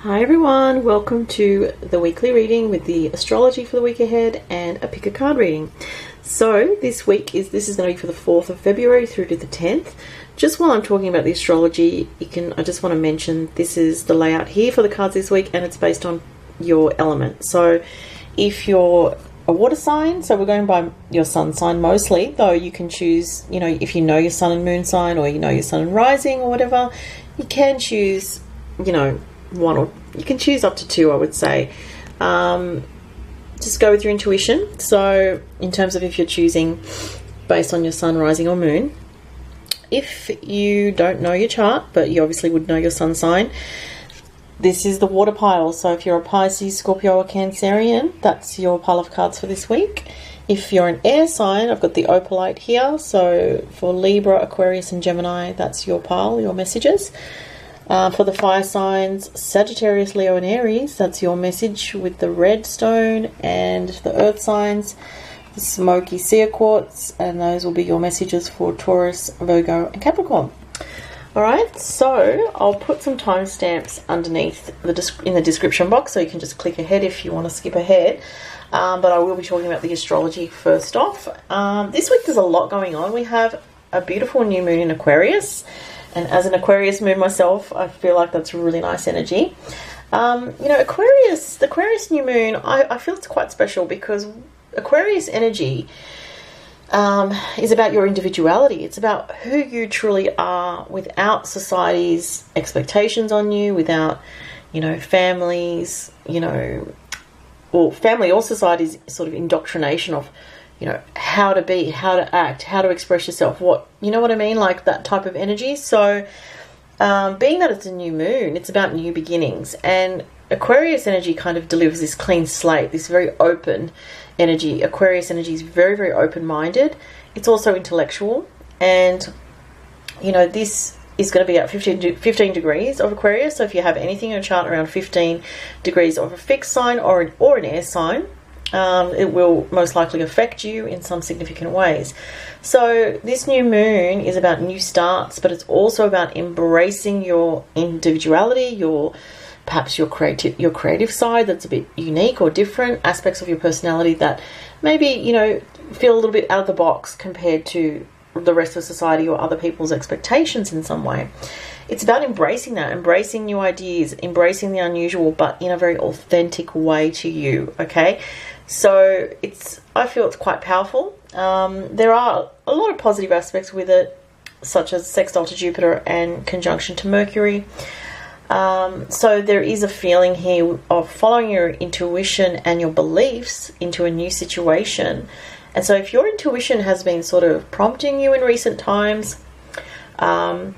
Hi everyone, welcome to the weekly reading with the astrology for the week ahead and a pick a card reading. So this week this is going to be for the 4th of February through to the 10th. Just while I'm talking about the astrology, I just want to mention this is the layout here for the cards this week, and it's based on your element. So if you're a water sign, so we're going by your sun sign mostly, though you can choose, if you know your sun and moon sign, or you know your sun and rising or whatever, you can choose, one, or you can choose up to two, I would say. Just go with your intuition. So in terms of if you're choosing based on your sun, rising or moon, if you don't know your chart, but you obviously would know your sun sign, this is the water pile. So if you're a Pisces, Scorpio or Cancerian, that's your pile of cards for this week. If you're an air sign, I've got the opalite here. So for Libra, Aquarius and Gemini, that's your pile, your messages. For the fire signs, Sagittarius, Leo and Aries, that's your message with the red stone. And the earth signs, the smoky clear quartz, and those will be your messages for Taurus, Virgo and Capricorn. Alright, so I'll put some timestamps underneath in the description box, so you can just click ahead if you want to skip ahead. But I will be talking about the astrology first off. This week there's a lot going on. We have a beautiful new moon in Aquarius. And as an Aquarius moon myself, I feel like that's really nice energy. The Aquarius new moon, I feel it's quite special because Aquarius energy is about your individuality. It's about who you truly are without society's expectations on you, without, families, or family or society's sort of indoctrination of, how to be, how to act, how to express yourself, what I mean? Like that type of energy. So being that it's a new moon, it's about new beginnings. And Aquarius energy kind of delivers this clean slate, this very open energy. Aquarius energy is very, very open-minded. It's also intellectual. And, this is going to be at 15 degrees of Aquarius. So if you have anything in your chart around 15 degrees of a fixed sign or an air sign, it will most likely affect you in some significant ways. So this new moon is about new starts, but it's also about embracing your individuality, perhaps your creative side that's a bit unique or different, aspects of your personality that maybe, feel a little bit out of the box compared to the rest of society or other people's expectations in some way. It's about embracing that, embracing new ideas, embracing the unusual, but in a very authentic way to you, okay? So I feel it's quite powerful. There are a lot of positive aspects with it, such as sextile to Jupiter and conjunction to Mercury. So there is a feeling here of following your intuition and your beliefs into a new situation. And so if your intuition has been sort of prompting you in recent times, you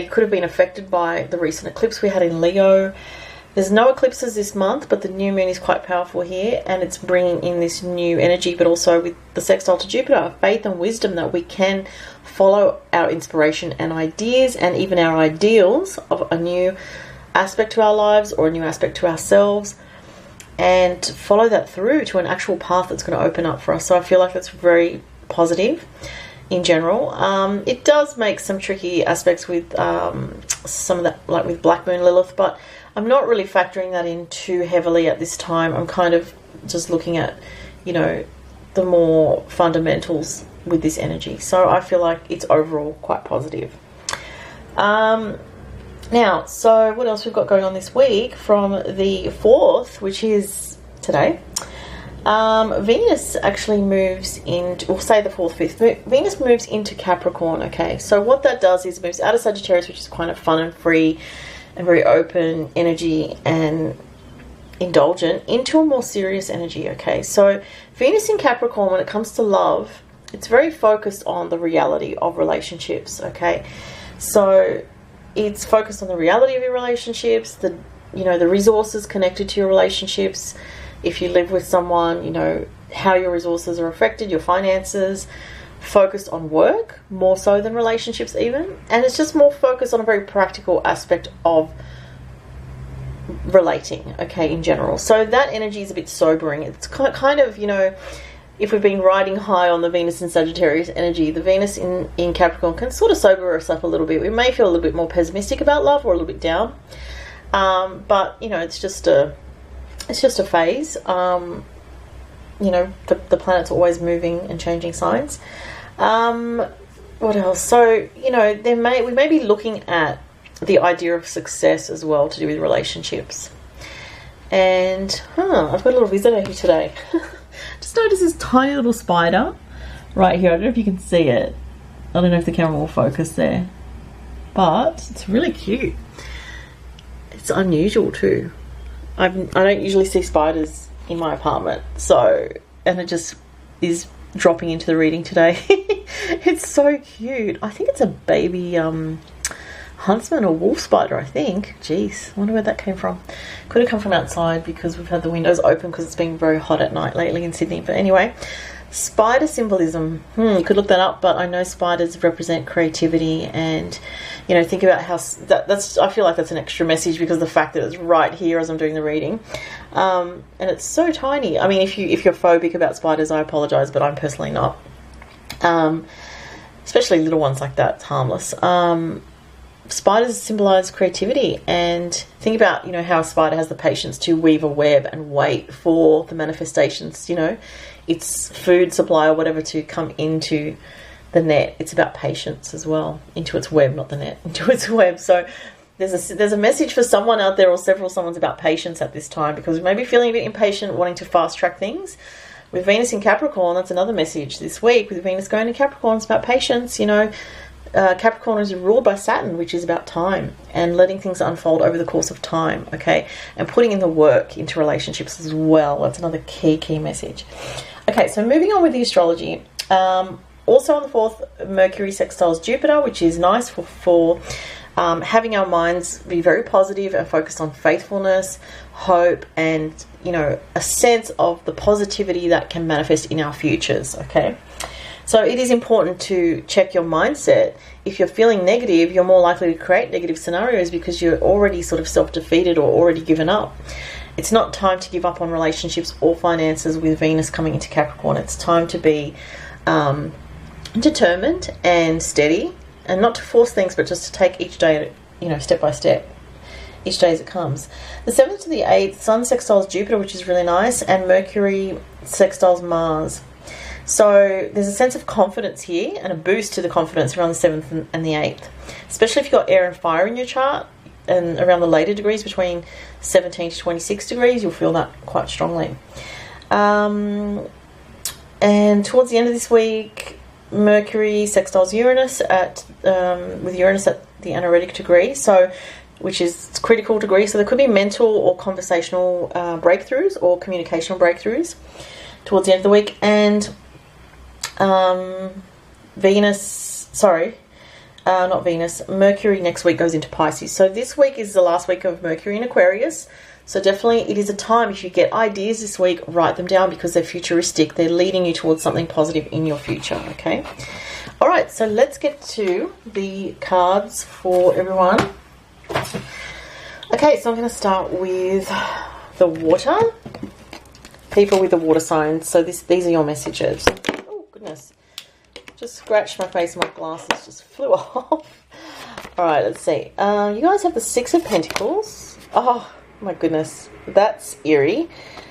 could have been affected by the recent eclipse we had in Leo. There's no eclipses this month, but the new moon is quite powerful here, and it's bringing in this new energy, but also with the sextile to Jupiter, faith and wisdom that we can follow our inspiration and ideas and even our ideals of a new aspect to our lives or a new aspect to ourselves, and follow that through to an actual path that's going to open up for us. So I feel like that's very positive in general. It does make some tricky aspects with some of that, like with Black Moon Lilith, but I'm not really factoring that in too heavily at this time. I'm kind of just looking at, the more fundamentals with this energy. So I feel like it's overall quite positive. Now, so what else we've got going on this week from the 4th, which is today. Venus actually moves into, we'll say the 4th, 5th. Venus moves into Capricorn, okay? So what that does is moves out of Sagittarius, which is kind of fun and free and very open energy and indulgent, into a more serious energy, okay? So Venus in Capricorn, when it comes to love, it's very focused on the reality of relationships, okay? So it's focused on the reality of your relationships, the resources connected to your relationships. If you live with someone, how your resources are affected, your finances, focused on work more so than relationships even, and it's just more focused on a very practical aspect of relating, okay, in general. So that energy is a bit sobering. It's kind of, if we've been riding high on the Venus and Sagittarius energy, the Venus in Capricorn can sort of sober us up a little bit. We may feel a little bit more pessimistic about love or a little bit down. But, you know, it's just a phase. You know, the planet's always moving and changing signs. What else? So, you know, we may be looking at the idea of success as well to do with relationships. And, I've got a little visitor here today. Just notice this tiny little spider right here. I don't know if you can see it. I don't know if the camera will focus there. But it's really cute. It's unusual too. I don't usually see spiders in my apartment. So, and it just is dropping into the reading today. It's so cute. I think it's a baby huntsman or wolf spider, I think. Jeez, I wonder where that came from. Could have come from outside because we've had the windows open because it's been very hot at night lately in Sydney. But anyway, spider symbolism. You could look that up, but I know spiders represent creativity, and you know, think about how that's. I feel like that's an extra message because of the fact that it's right here as I'm doing the reading, and it's so tiny. I mean, if you're phobic about spiders, I apologise, but I'm personally not. Especially little ones like that, it's harmless. Spiders symbolise creativity, and think about, you know, how a spider has the patience to weave a web and wait for the manifestations, you know, its food supply or whatever to come into the net. It's about patience as well, into its web, not the net, into its web. So there's a message for someone out there, or someone's about patience at this time, because we may be feeling a bit impatient, wanting to fast track things. With Venus in Capricorn, that's another message this week. With Venus going to Capricorn, it's about patience, you know. Capricorn is ruled by Saturn, which is about time and letting things unfold over the course of time, okay? And putting in the work into relationships as well. That's another key message. Okay, so moving on with the astrology. Also on the 4th, Mercury sextiles Jupiter, which is nice for having our minds be very positive and focused on faithfulness, hope, and, you know, a sense of the positivity that can manifest in our futures, okay? So it is important to check your mindset. If you're feeling negative, you're more likely to create negative scenarios because you're already sort of self-defeated or already given up. It's not time to give up on relationships or finances with Venus coming into Capricorn. It's time to be determined and steady, and not to force things, but just to take each day, you know, step by step, each day as it comes. The 7th to the 8th, Sun sextiles Jupiter, which is really nice, and Mercury sextiles Mars. So there's a sense of confidence here and a boost to the confidence around the 7th and the 8th, especially if you've got air and fire in your chart, and around the later degrees between 17 to 26 degrees, you'll feel that quite strongly. And towards the end of this week, Mercury sextiles Uranus with Uranus at the anaretic degree, so which is critical degree. So there could be mental or conversational breakthroughs or communicational breakthroughs towards the end of the week. And Mercury next week goes into Pisces. So this week is the last week of Mercury in Aquarius. So definitely it is a time, if you get ideas this week, write them down because they're futuristic. They're leading you towards something positive in your future, okay? All right, so let's get to the cards for everyone. Okay, so I'm going to start with the water. People with the water signs. So these are your messages. Oh, goodness. Just scratched my face and my glasses just flew off. All right, let's see. You guys have the 6 of Pentacles. Oh, my goodness. That's eerie.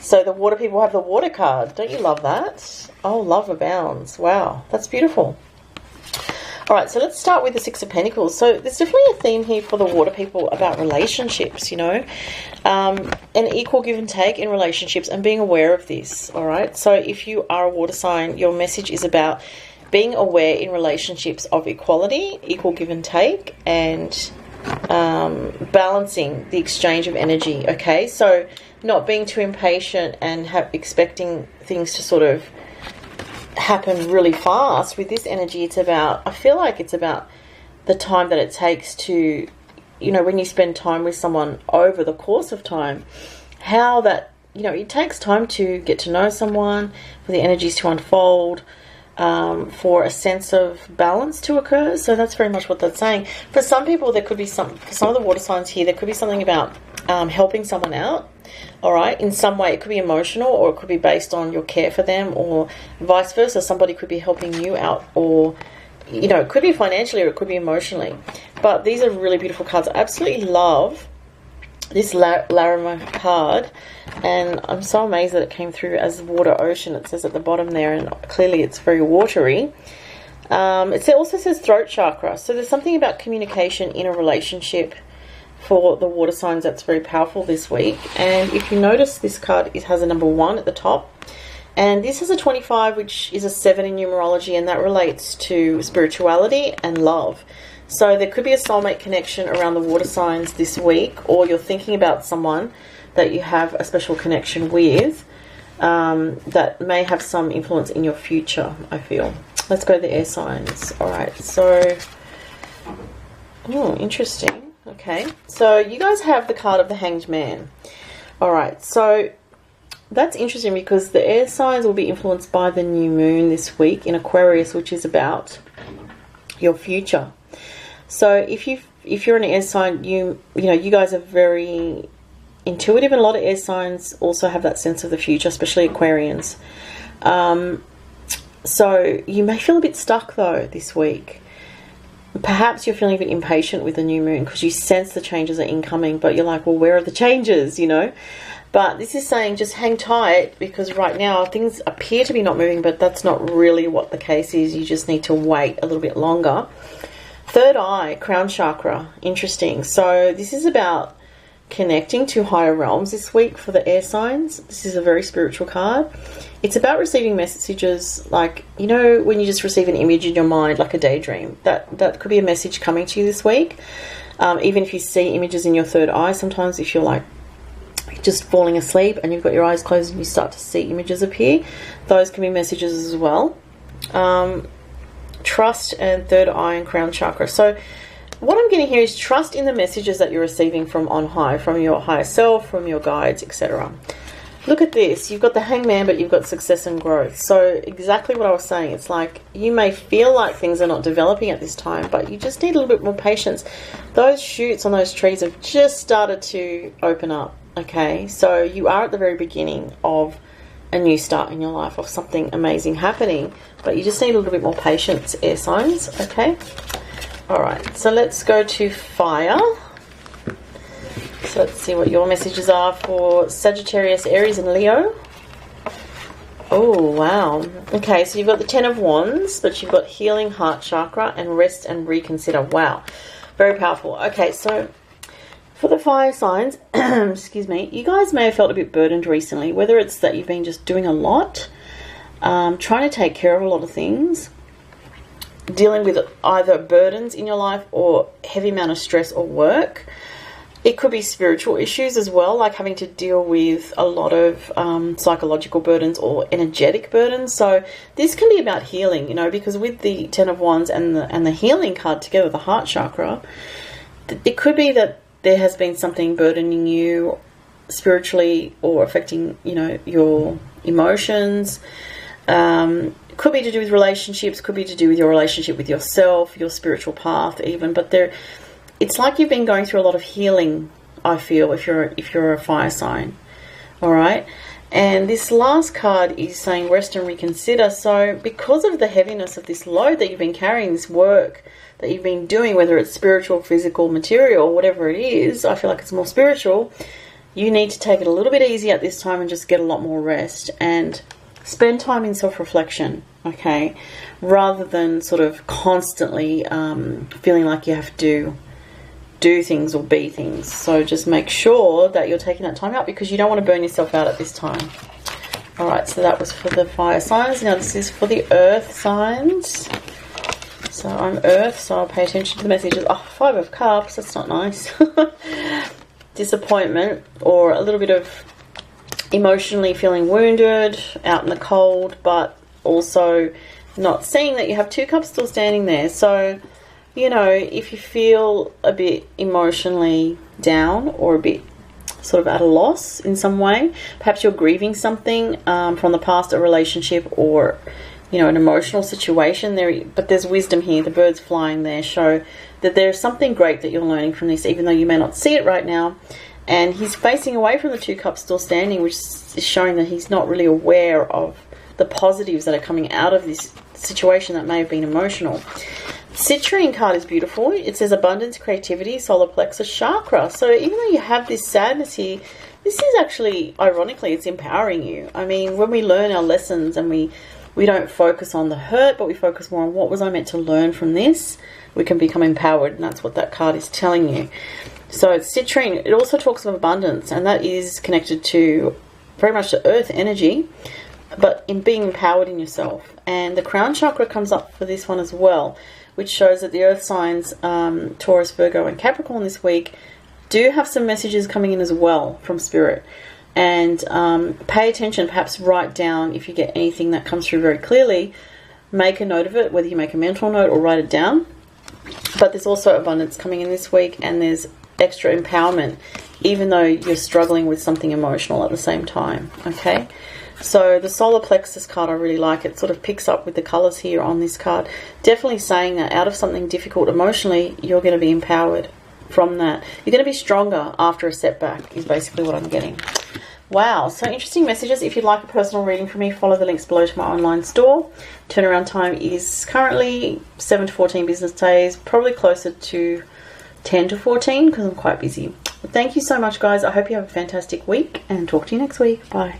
So the water people have the water card. Don't you love that? Oh, love abounds. Wow, that's beautiful. All right, so let's start with the 6 of Pentacles. So there's definitely a theme here for the water people about relationships, you know. An equal give and take in relationships and being aware of this, all right? So if you are a water sign, your message is about being aware in relationships of equality, equal give and take, and balancing the exchange of energy, okay? So not being too impatient and expecting things to sort of happen really fast. With this energy, it's about, I feel like it's about the time that it takes to, you know, when you spend time with someone over the course of time, how that, you know, it takes time to get to know someone, for the energies to unfold, for a sense of balance to occur. So that's very much what that's saying. For some people, there could be for some of the water signs here, there could be something about helping someone out. All right, in some way, it could be emotional, or it could be based on your care for them, or vice versa. Somebody could be helping you out, or, you know, it could be financially or it could be emotionally. But these are really beautiful cards. I absolutely love this Larimer card, and I'm so amazed that it came through as water ocean. It says at the bottom there, and clearly it's very watery. It also says throat chakra, so there's something about communication in a relationship for the water signs that's very powerful this week. And if you notice, this card, it has a number 1 at the top, and this is a 25, which is a 7 in numerology, and that relates to spirituality and love. So there could be a soulmate connection around the water signs this week, or you're thinking about someone that you have a special connection with, that may have some influence in your future, I feel. Let's go to the air signs. Alright, so... oh, interesting. Okay, so you guys have the card of the Hanged Man. Alright, so that's interesting because the air signs will be influenced by the new moon this week in Aquarius, which is about your future. So if you're an air sign, you know, you guys are very intuitive, and a lot of air signs also have that sense of the future, especially Aquarians. So you may feel a bit stuck though this week. Perhaps you're feeling a bit impatient with the new moon because you sense the changes are incoming, but you're like, well, where are the changes, you know? But this is saying just hang tight, because right now things appear to be not moving, but that's not really what the case is. You just need to wait a little bit longer. Third eye, crown chakra, interesting. So this is about connecting to higher realms this week for the air signs. This is a very spiritual card. It's about receiving messages, like, you know, when you just receive an image in your mind, like a daydream. That could be a message coming to you this week. Even if you see images in your third eye, sometimes if you're like just falling asleep and you've got your eyes closed and you start to see images appear, those can be messages as well. Trust and third eye and crown chakra. So what I'm getting here is trust in the messages that you're receiving from on high, from your higher self, from your guides, etc. Look at this. You've got the Hangman, but you've got success and growth. So exactly what I was saying. It's like you may feel like things are not developing at this time, but you just need a little bit more patience. Those shoots on those trees have just started to open up, okay? So you are at the very beginning of a new start in your life, of something amazing happening, but you just need a little bit more patience, air signs, okay? Alright, so let's go to fire. So let's see what your messages are for Sagittarius, Aries and Leo. Oh, wow. Okay, so you've got the Ten of Wands, but you've got healing, heart chakra, and rest and reconsider. Wow, very powerful. Okay, so for the fire signs, excuse me, you guys may have felt a bit burdened recently, whether it's that you've been just doing a lot, trying to take care of a lot of things, dealing with either burdens in your life or heavy amount of stress or work. It could be spiritual issues as well, like having to deal with a lot of psychological burdens or energetic burdens. So this can be about healing, you know, because with the Ten of Wands and the healing card together, the heart chakra, it could be that there has been something burdening you spiritually or affecting, you know, your emotions. Could be to do with relationships, could be to do with your relationship with yourself, your spiritual path even, but it's like you've been going through a lot of healing, I feel, if you're a fire sign. All right? And this last card is saying rest and reconsider. So because of the heaviness of this load that you've been carrying, this work that you've been doing, whether it's spiritual, physical, material, whatever it is, I feel like it's more spiritual, you need to take it a little bit easy at this time and just get a lot more rest and spend time in self-reflection, okay, rather than sort of constantly feeling like you have to do things or be things. So just make sure that you're taking that time out, because you don't want to burn yourself out at this time. All right, so that was for the fire signs. Now this is for the earth signs. So I'm earth, so I'll pay attention to the messages. Oh, 5 of Cups, that's not nice. Disappointment, or a little bit of emotionally feeling wounded, out in the cold, but also not seeing that you have 2 cups still standing there. So, you know, if you feel a bit emotionally down or a bit sort of at a loss in some way, perhaps you're grieving something from the past, a relationship or, you know, an emotional situation there, but there's wisdom here. The birds flying there show that there's something great that you're learning from this, even though you may not see it right now. And he's facing away from the 2 cups still standing, which is showing that he's not really aware of the positives that are coming out of this situation that may have been emotional. Citrine card is beautiful. It says abundance, creativity, solar plexus chakra. So even though you have this sadness here, this is actually, ironically, it's empowering you. I mean, when we learn our lessons and we don't focus on the hurt, but we focus more on what was I meant to learn from this, we can become empowered, and that's what that card is telling you. So citrine, it also talks of abundance, and that is connected to very much the earth energy, but in being empowered in yourself. And the crown chakra comes up for this one as well, which shows that the earth signs, Taurus, Virgo, and Capricorn this week, do have some messages coming in as well from spirit. And pay attention, perhaps write down if you get anything that comes through very clearly. Make a note of it, whether you make a mental note or write it down. But there's also abundance coming in this week, and there's extra empowerment, even though you're struggling with something emotional at the same time. Okay, so the solar plexus card, I really like. It sort of picks up with the colors here on this card, definitely saying that out of something difficult emotionally, you're going to be empowered from that. You're going to be stronger after a setback, is basically what I'm getting. Wow, so interesting messages. If you'd like a personal reading from me, follow the links below to my online store. Turnaround time is currently 7 to 14 business days, probably closer to 10 to 14 because I'm quite busy. Thank you so much, guys. I hope you have a fantastic week, and talk to you next week. Bye.